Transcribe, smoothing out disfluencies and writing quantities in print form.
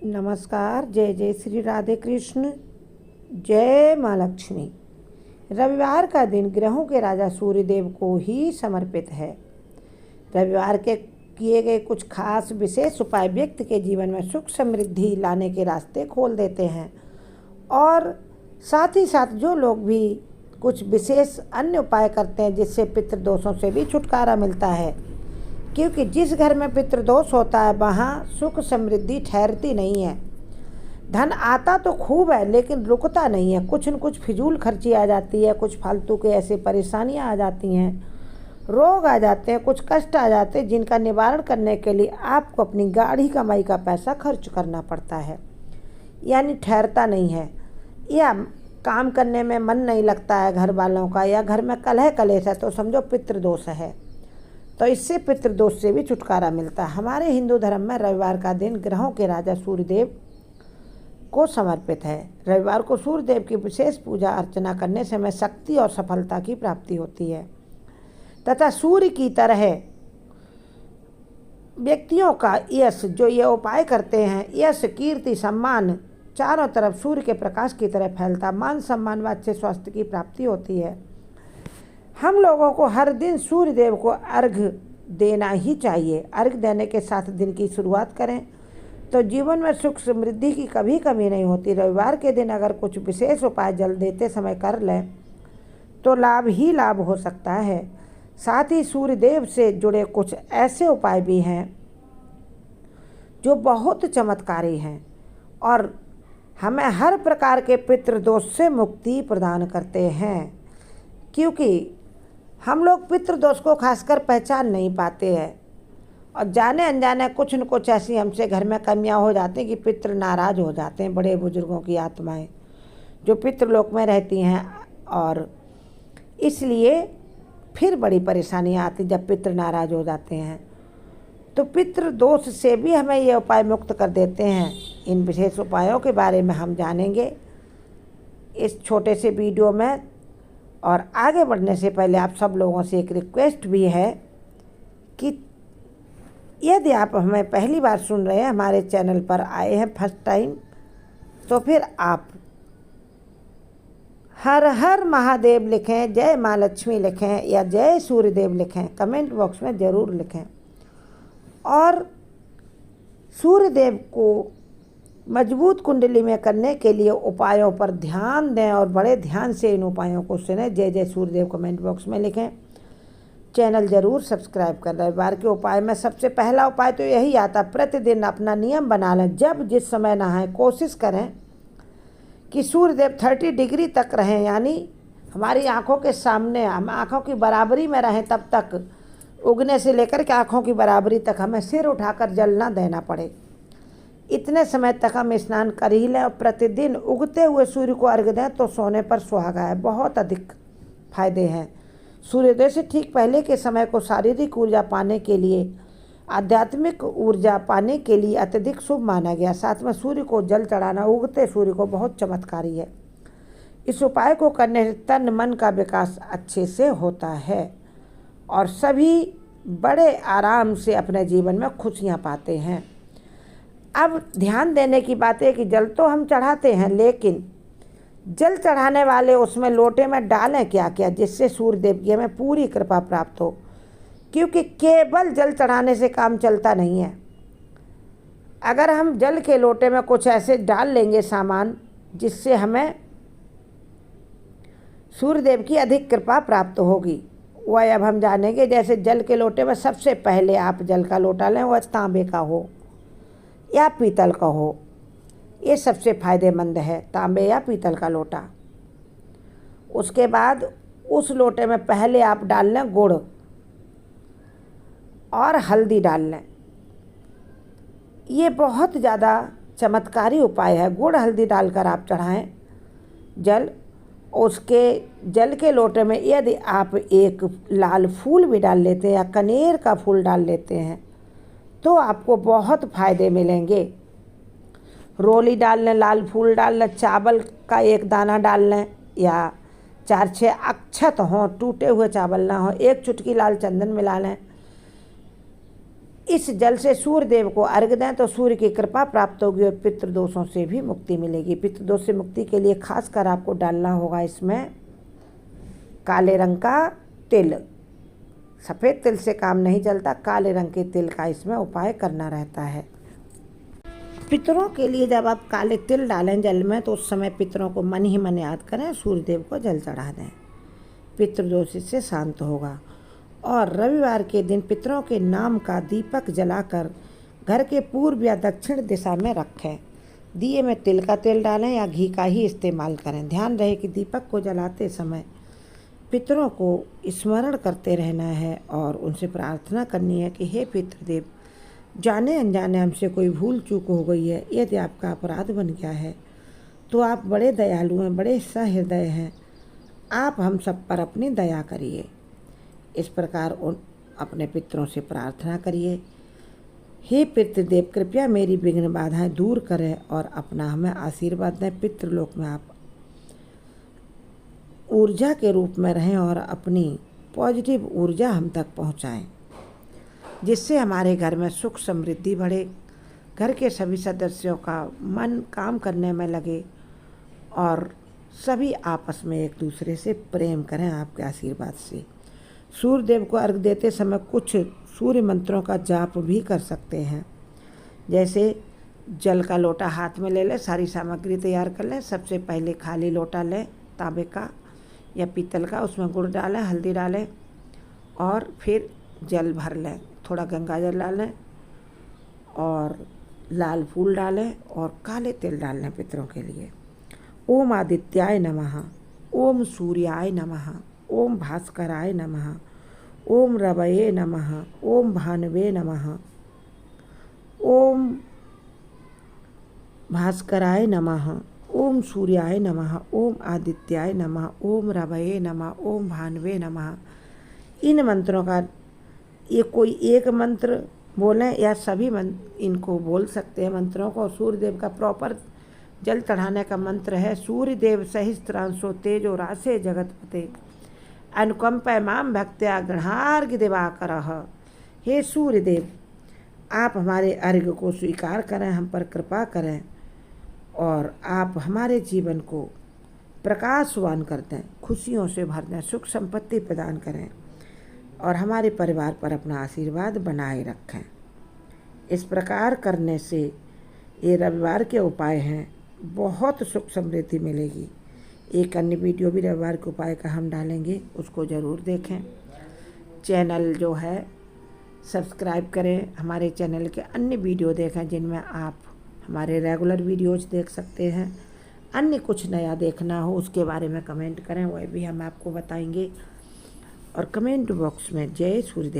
नमस्कार। जय जय श्री राधे कृष्ण। जय माँ लक्ष्मी। रविवार का दिन ग्रहों के राजा सूर्यदेव को ही समर्पित है। रविवार के किए गए कुछ खास विशेष उपाय व्यक्ति के जीवन में सुख समृद्धि लाने के रास्ते खोल देते हैं और साथ ही साथ जो लोग भी कुछ विशेष अन्य उपाय करते हैं जिससे पितृदोषों से भी छुटकारा मिलता है, क्योंकि जिस घर में पितृदोष होता है वहाँ सुख समृद्धि ठहरती नहीं है। धन आता तो खूब है लेकिन रुकता नहीं है। कुछ न कुछ फिजूल खर्ची आ जाती है, कुछ फालतू के ऐसे परेशानियाँ आ जाती हैं, रोग आ जाते हैं, कुछ कष्ट आ जाते हैं जिनका निवारण करने के लिए आपको अपनी गाढ़ी कमाई का पैसा खर्च करना पड़ता है, यानी ठहरता नहीं है, या काम करने में मन नहीं लगता है घर वालों का, या घर में कलह कलेश है तो समझो पितृदोष है। तो इससे पितृदोष से भी छुटकारा मिलता है। हमारे हिंदू धर्म में रविवार का दिन ग्रहों के राजा सूर्यदेव को समर्पित है। रविवार को सूर्यदेव की विशेष पूजा अर्चना करने से हमें शक्ति और सफलता की प्राप्ति होती है तथा सूर्य की तरह व्यक्तियों का यश, जो ये उपाय करते हैं, यश कीर्ति सम्मान चारों तरफ सूर्य के प्रकाश की तरह फैलता, मान सम्मान व अच्छे स्वास्थ्य की प्राप्ति होती है। हम लोगों को हर दिन सूर्यदेव को अर्घ्य देना ही चाहिए। अर्घ्य देने के साथ दिन की शुरुआत करें तो जीवन में सुख समृद्धि की कभी कमी नहीं होती। रविवार के दिन अगर कुछ विशेष उपाय जल देते समय कर लें तो लाभ ही लाभ हो सकता है। साथ ही सूर्यदेव से जुड़े कुछ ऐसे उपाय भी हैं जो बहुत चमत्कारी हैं और हमें हर प्रकार के पितृदोष से मुक्ति प्रदान करते हैं, क्योंकि हम लोग पितृदोष को खासकर पहचान नहीं पाते हैं और जाने अनजाने कुछ न कुछ ऐसी हमसे घर में कमियां हो जाती हैं कि पितृ नाराज हो जाते हैं। बड़े बुजुर्गों की आत्माएं जो पितृलोक में रहती हैं, और इसलिए फिर बड़ी परेशानियां आती जब पितृ नाराज हो जाते हैं। तो पितृदोष से भी हमें ये उपाय मुक्त कर देते हैं। इन विशेष उपायों के बारे में हम जानेंगे इस छोटे से वीडियो में। और आगे बढ़ने से पहले आप सब लोगों से एक रिक्वेस्ट भी है कि यदि आप हमें पहली बार सुन रहे हैं, हमारे चैनल पर आए हैं फर्स्ट टाइम, तो फिर आप हर हर महादेव लिखें, जय माँ लक्ष्मी लिखें या जय सूर्यदेव लिखें, कमेंट बॉक्स में ज़रूर लिखें। और सूर्यदेव को मजबूत कुंडली में करने के लिए उपायों पर ध्यान दें और बड़े ध्यान से इन उपायों को सुनें। जय जय सूर्यदेव कमेंट बॉक्स में लिखें। चैनल ज़रूर सब्सक्राइब कर लें। रविवार के उपाय में सबसे पहला उपाय तो यही आता, प्रतिदिन अपना नियम बना लें। जब जिस समय नहाएं कोशिश करें कि सूर्यदेव 30 डिग्री तक रहें, यानी हमारी आँखों के सामने, हम आँखों की बराबरी में रहें। तब तक उगने से लेकर के आँखों की बराबरी तक हमें सिर उठाकर जल ना देना पड़े। इतने समय तक हम स्नान कर ही लें और प्रतिदिन उगते हुए सूर्य को अर्घ्य दें तो सोने पर सुहागा है। बहुत अधिक फायदे हैं। सूर्योदय से ठीक पहले के समय को शारीरिक ऊर्जा पाने के लिए, आध्यात्मिक ऊर्जा पाने के लिए अत्यधिक शुभ माना गया। साथ में सूर्य को जल चढ़ाना उगते सूर्य को बहुत चमत्कारी है। इस उपाय को करने से तन मन का विकास अच्छे से होता है और सभी बड़े आराम से अपने जीवन में खुशियाँ पाते हैं। अब ध्यान देने की बात है कि जल तो हम चढ़ाते हैं, लेकिन जल चढ़ाने वाले उसमें लोटे में डालें क्या क्या, जिससे सूर्यदेव की हमें पूरी कृपा प्राप्त हो। क्योंकि केवल जल चढ़ाने से काम चलता नहीं है। अगर हम जल के लोटे में कुछ ऐसे डाल लेंगे सामान जिससे हमें सूर्यदेव की अधिक कृपा प्राप्त होगी, वह अब हम जानेंगे। जैसे जल के लोटे में सबसे पहले आप जल का लोटा लें, वह तांबे का हो या पीतल का हो, ये सबसे फायदेमंद है, तांबे या पीतल का लोटा। उसके बाद उस लोटे में पहले आप डाल लें गुड़ और हल्दी डाल लें। ये बहुत ज़्यादा चमत्कारी उपाय है। गुड़ हल्दी डालकर आप चढ़ाएं जल। उसके जल के लोटे में यदि आप एक लाल फूल भी डाल लेते हैं या कनेर का फूल डाल लेते हैं तो आपको बहुत फ़ायदे मिलेंगे। रोली डाल लें, लाल फूल डाल लें, चावल का एक दाना डाल लें या 4-6 अक्षत हों, टूटे हुए चावल ना हो, एक चुटकी लाल चंदन मिला लें। इस जल से सूर्य देव को अर्घ्य दें तो सूर्य की कृपा प्राप्त होगी और पितृदोषों से भी मुक्ति मिलेगी। पितृदोष से मुक्ति के लिए खासकर आपको डालना होगा इसमें काले रंग का तिल। सफ़ेद तिल से काम नहीं चलता, काले रंग के तिल का इसमें उपाय करना रहता है। पितरों के लिए जब आप काले तिल डालें जल में तो उस समय पितरों को मन ही मन याद करें, सूर्य देव को जल चढ़ा दें, पितृदोष इससे शांत होगा। और रविवार के दिन पितरों के नाम का दीपक जलाकर घर के पूर्व या दक्षिण दिशा में रखें। दिए में तिल का तेल डालें या घी का ही इस्तेमाल करें। ध्यान रहे कि दीपक को जलाते समय पितरों को स्मरण करते रहना है और उनसे प्रार्थना करनी है कि हे पितृदेव, जाने अनजाने हमसे कोई भूल चूक हो गई है, यदि आपका अपराध बन गया है तो आप बड़े दयालु हैं, बड़े सहृदय हैं, आप हम सब पर अपनी दया करिए। इस प्रकार उन अपने पितरों से प्रार्थना करिए, हे पितृदेव कृपया मेरी विघ्न बाधाएं दूर करें और अपना हमें आशीर्वाद दें। पितृलोक में आप ऊर्जा के रूप में रहें और अपनी पॉजिटिव ऊर्जा हम तक पहुंचाएं, जिससे हमारे घर में सुख समृद्धि बढ़े, घर के सभी सदस्यों का मन काम करने में लगे और सभी आपस में एक दूसरे से प्रेम करें आपके आशीर्वाद से। सूर्य देव को अर्घ देते समय कुछ सूर्य मंत्रों का जाप भी कर सकते हैं। जैसे जल का लोटा हाथ में ले लें, सारी सामग्री तैयार कर लें। सबसे पहले खाली लोटा लें तांबे का या पीतल का, उसमें गुड़ डालें, हल्दी डालें और फिर जल भर लें। थोड़ा गंगा जल डालें और लाल फूल डालें और काले तिल डाल लें पितरों के लिए। ओम आदित्याय नमः, ओम सूर्याय नमः, ओम भास्कराय नमः, ओम रवये नमः, ओम भानवे नमः, ओम भास्कराय नमः, ओम सूर्याय नमः, ओम आदित्याय नमः, ओम रवये नमः, ओम भानवे नमः। इन मंत्रों का ये कोई एक मंत्र बोलें या सभी इनको बोल सकते हैं मंत्रों को। सूर्य देव का प्रॉपर जल चढ़ाने का मंत्र है सूर्य देव सहस्त्रांशो तेजो रासे जगतपते अनुकंपा माम भक्त्या गृहार्घ्य दिवाकरः। हे सूर्य देव, आप हमारे अर्घ्य को स्वीकार करें, हम पर कृपा करें और आप हमारे जीवन को प्रकाशवान कर दें, खुशियों से भर दें, सुख संपत्ति प्रदान करें और हमारे परिवार पर अपना आशीर्वाद बनाए रखें। इस प्रकार करने से ये रविवार के उपाय हैं, बहुत सुख समृद्धि मिलेगी। एक अन्य वीडियो भी रविवार के उपाय का हम डालेंगे, उसको ज़रूर देखें। चैनल जो है सब्सक्राइब करें, हमारे चैनल के अन्य वीडियो देखें जिनमें आप हमारे रेगुलर वीडियोज देख सकते हैं। अन्य कुछ नया देखना हो उसके बारे में कमेंट करें, वह भी हम आपको बताएंगे। और कमेंट बॉक्स में जय सूर्यदेव।